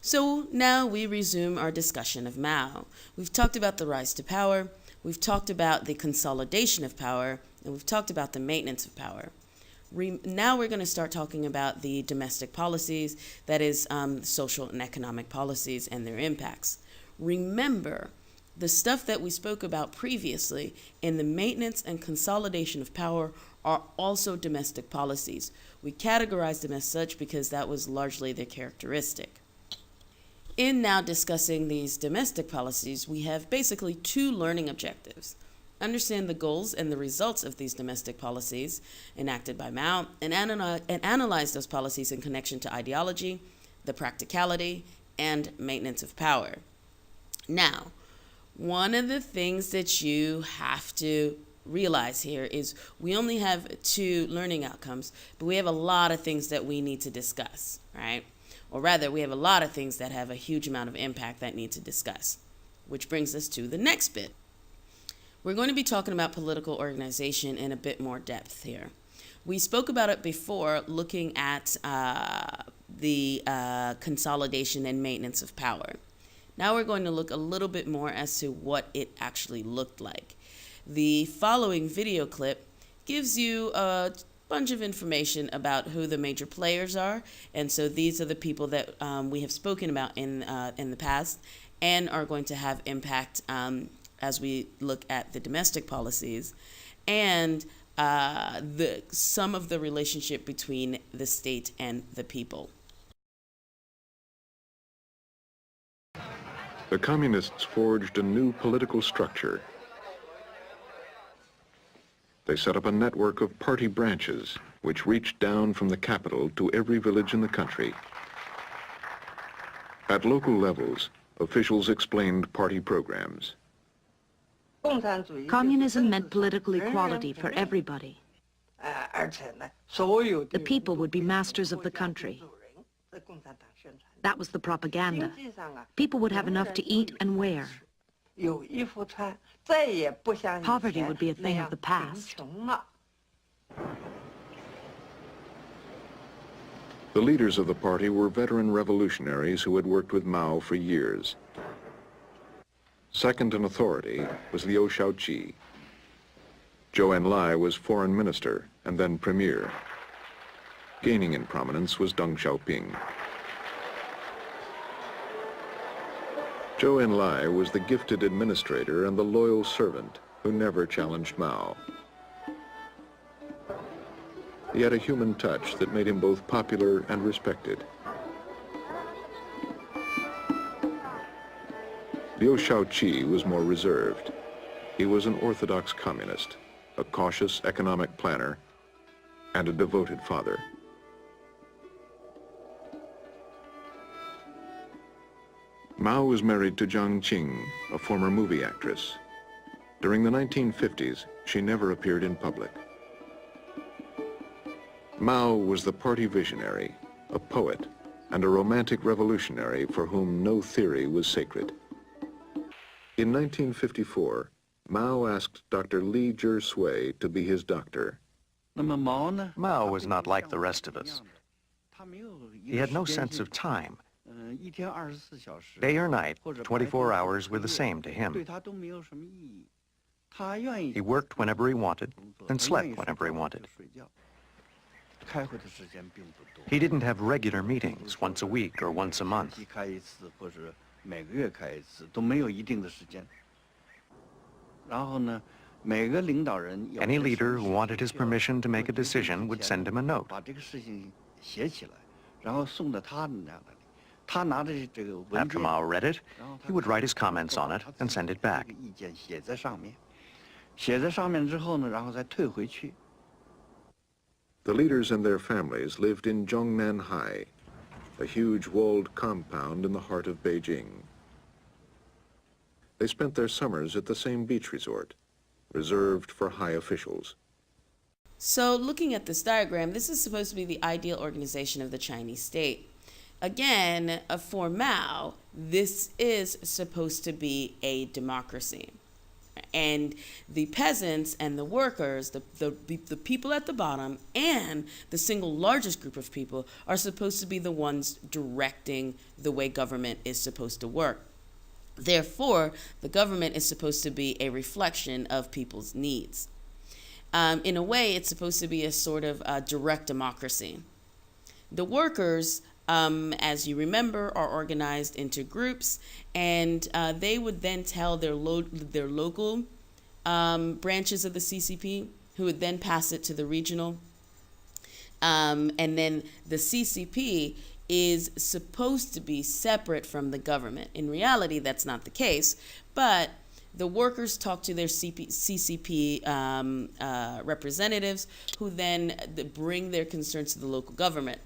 So now we resume our discussion of Mao. We've talked about the rise to power, we've talked about the consolidation of power, and we've talked about the maintenance of power. Now we're going to start talking about the domestic policies, that is, social and economic policies and their impacts. Remember, the stuff that we spoke about previously in the maintenance and consolidation of power are also domestic policies. We categorized them as such because that was largely their characteristic. In now discussing these domestic policies, we have basically two learning objectives. Understand the goals and the results of these domestic policies enacted by Mao, and analyze those policies in connection to ideology, the practicality, and maintenance of power. Now, one of the things that you have to realize here is we only have two learning outcomes, but we have a lot of things that we need to discuss, right? Or rather, we have a lot of things that have a huge amount of impact that need to discuss, which brings us to the next bit. We're going to be talking about political organization in a bit more depth here. We spoke about it before looking at the consolidation and maintenance of power. Now we're going to look a little bit more as to what it actually looked like. The following video clip gives you a bunch of information about who the major players are, and so these are the people that we have spoken about in the past and are going to have impact as we look at the domestic policies and some of the relationship between the state and the people. The communists forged a new political structure. They set up a network of party branches which reached down from the capital to every village in the country. At local levels, officials explained party programs. Communism meant political equality for everybody. The people would be masters of the country. That was the propaganda. People would have enough to eat and wear. Poverty would be a thing of the past. The leaders of the party were veteran revolutionaries who had worked with Mao for years. Second in authority was Liu Shaoqi. Zhou Enlai was foreign minister and then premier. Gaining in prominence was Deng Xiaoping. Zhou Enlai was the gifted administrator and the loyal servant who never challenged Mao. He had a human touch that made him both popular and respected. Liu Shaoqi was more reserved. He was an orthodox communist, a cautious economic planner, and a devoted father. Mao was married to Jiang Qing, a former movie actress. During the 1950s, she never appeared in public. Mao was the party visionary, a poet, and a romantic revolutionary for whom no theory was sacred. In 1954, Mao asked Dr. Li Zhisui to be his doctor. Mao was not like the rest of us. He had no sense of time. Day or night, 24 hours were the same to him. He worked whenever he wanted and slept whenever he wanted. He didn't have regular meetings once a week or once a month. Any leader who wanted his permission to make a decision would send him a note. After Mao read it, he would write his comments on it and send it back. The leaders and their families lived in Zhongnanhai, a huge walled compound in the heart of Beijing. They spent their summers at the same beach resort, reserved for high officials. So looking at this diagram, this is supposed to be the ideal organization of the Chinese state. Again, for Mao, this is supposed to be a democracy. and the peasants and the workers, the people at the bottom, and the single largest group of people are supposed to be the ones directing the way government is supposed to work. Therefore, the government is supposed to be a reflection of people's needs. In a way, it's supposed to be a sort of direct democracy. The workers, as you remember, are organized into groups, and they would then tell their local branches of the CCP, who would then pass it to the regional. And then the CCP is supposed to be separate from the government. In reality, that's not the case, but the workers talk to their CCP representatives, who then bring their concerns to the local government.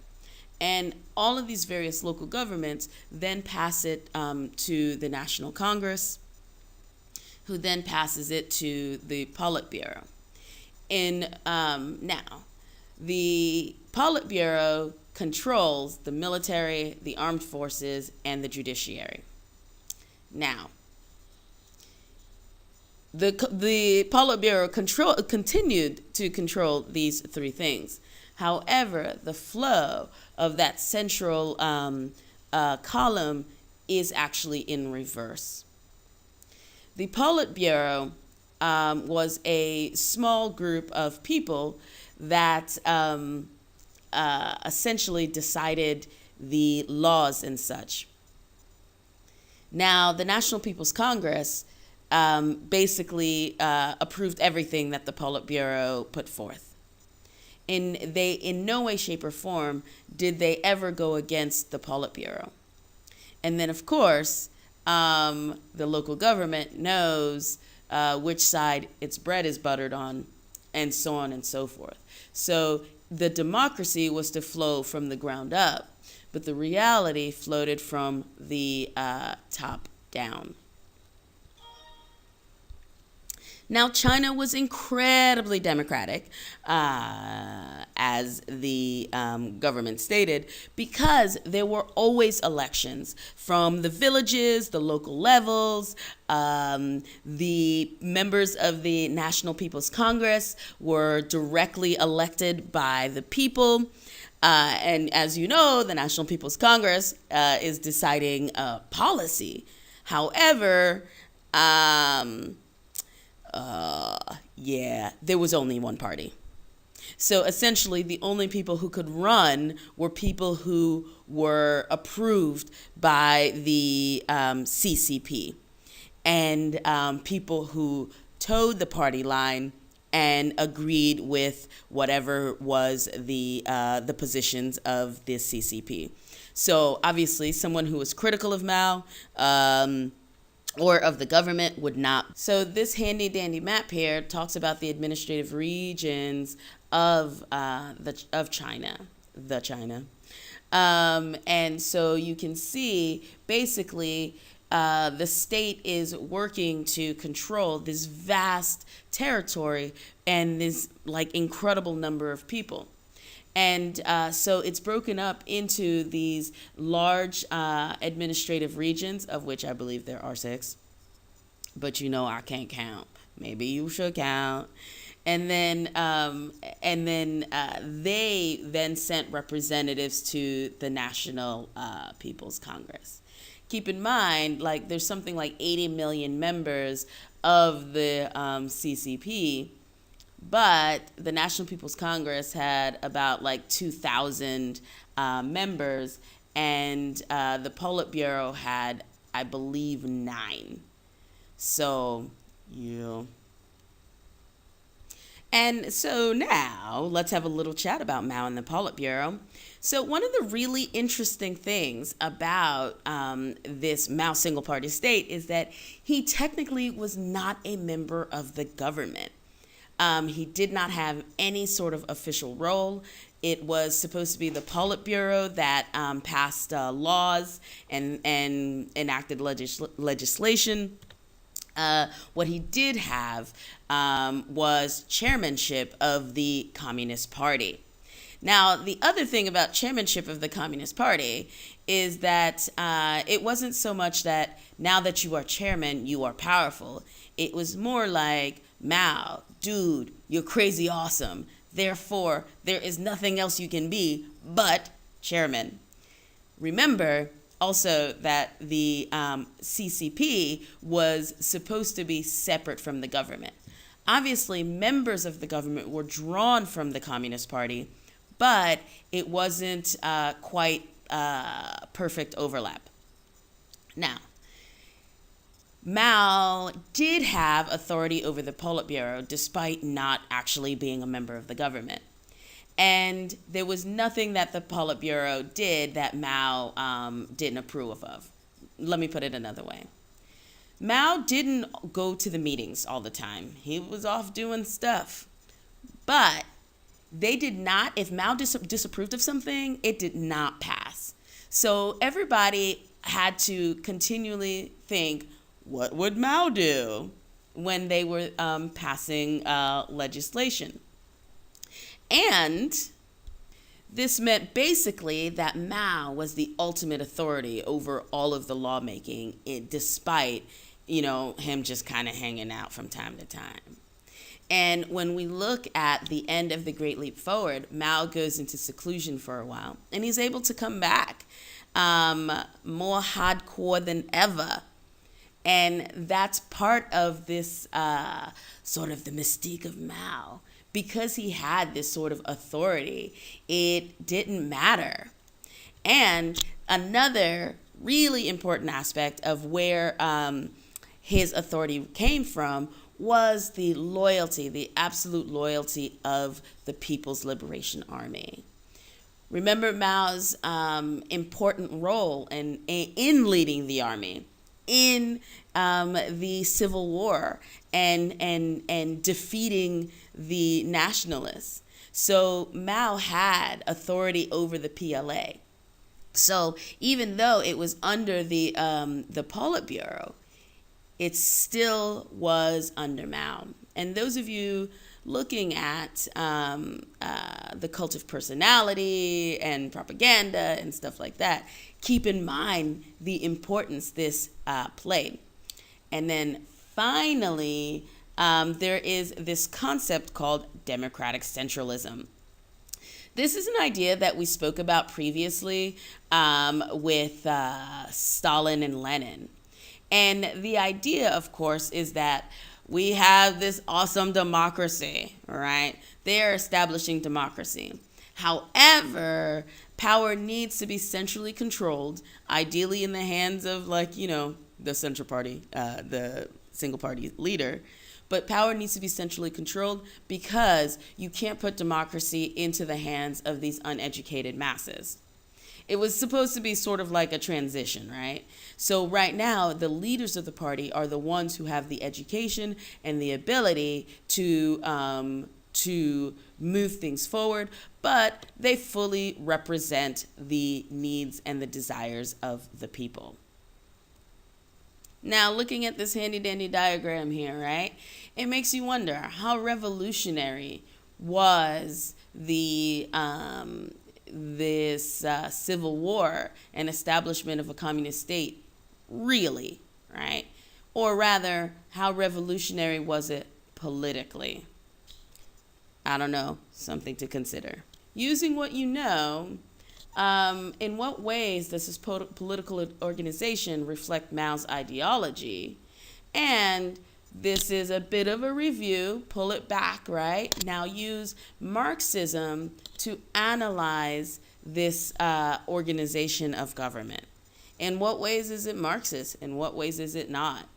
And all of these various local governments then pass it to the National Congress, who then passes it to the Politburo. Now, the Politburo controls the military, the armed forces, and the judiciary. Now, the Politburo continued to control these three things. However, the flow of that central column is actually in reverse. The Politburo was a small group of people that essentially decided the laws and such. Now, the National People's Congress basically approved everything that the Politburo put forth. In no way, shape, or form did they ever go against the Politburo. And then, of course, the local government knows which side its bread is buttered on, and so on and so forth. So the democracy was to flow from the ground up, but the reality floated from the top down. Now, China was incredibly democratic, as the government stated, because there were always elections from the villages, the local levels. The members of the National People's Congress were directly elected by the people. And as you know, the National People's Congress is deciding policy. However, there was only one party. So essentially, the only people who could run were people who were approved by the CCP, and people who towed the party line and agreed with whatever was the positions of the CCP. So obviously, someone who was critical of Mao or of the government would not. So this handy dandy map here talks about the administrative regions of China, and so you can see basically the state is working to control this vast territory and this like incredible number of people. And so it's broken up into these large administrative regions, of which I believe there are 6. But I can't count. Maybe you should count. And then they then sent representatives to the National People's Congress. Keep in mind, like there's something like 80 million members of the CCP. But the National People's Congress had about like 2,000 members, and the Politburo had, I believe, 9. So, yeah. And so now let's have a little chat about Mao and the Politburo. So one of the really interesting things about this Mao single party state is that he technically was not a member of the government. He did not have any sort of official role. It was supposed to be the Politburo that passed laws and enacted legislation. What he did have was chairmanship of the Communist Party. Now, the other thing about chairmanship of the Communist Party is that it wasn't so much that now that you are chairman, you are powerful. It was more like, Mao, dude, you're crazy awesome. Therefore, there is nothing else you can be but chairman. Remember also that the CCP was supposed to be separate from the government. Obviously, members of the government were drawn from the Communist Party, but it wasn't quite perfect overlap. Now, Mao did have authority over the Politburo despite not actually being a member of the government. And there was nothing that the Politburo did that Mao didn't approve of. Let me put it another way. Mao didn't go to the meetings all the time. He was off doing stuff. But they did not, if Mao disapproved of something, it did not pass. So everybody had to continually think, what would Mao do when they were passing legislation? And this meant basically that Mao was the ultimate authority over all of the lawmaking, despite, him just kind of hanging out from time to time. And when we look at the end of the Great Leap Forward, Mao goes into seclusion for a while, and he's able to come back more hardcore than ever. And that's part of this sort of the mystique of Mao. Because he had this sort of authority, it didn't matter. And another really important aspect of where his authority came from was the loyalty, the absolute loyalty of the People's Liberation Army. Remember Mao's important role in leading the army in the Civil War and defeating the nationalists. So Mao had authority over the PLA. So even though it was under the Politburo, it still was under Mao. And those of you looking at the cult of personality and propaganda and stuff like that, keep in mind the importance this played. And then finally, there is this concept called democratic centralism. This is an idea that we spoke about previously with Stalin and Lenin. And the idea, of course, is that we have this awesome democracy, right? They're establishing democracy. However, power needs to be centrally controlled, ideally in the hands of, the central party, the single party leader. But power needs to be centrally controlled because you can't put democracy into the hands of these uneducated masses. It was supposed to be sort of like a transition, right? So right now, the leaders of the party are the ones who have the education and the ability to move things forward, but they fully represent the needs and the desires of the people. Now, looking at this handy-dandy diagram here, right, it makes you wonder how revolutionary was this civil war and establishment of a communist state really, right? Or rather, how revolutionary was it politically? I don't know, something to consider. Using what you know, in what ways does this political organization reflect Mao's ideology? And this is a bit of a review, pull it back, right? Now use Marxism to analyze this organization of government. In what ways is it Marxist? In what ways is it not?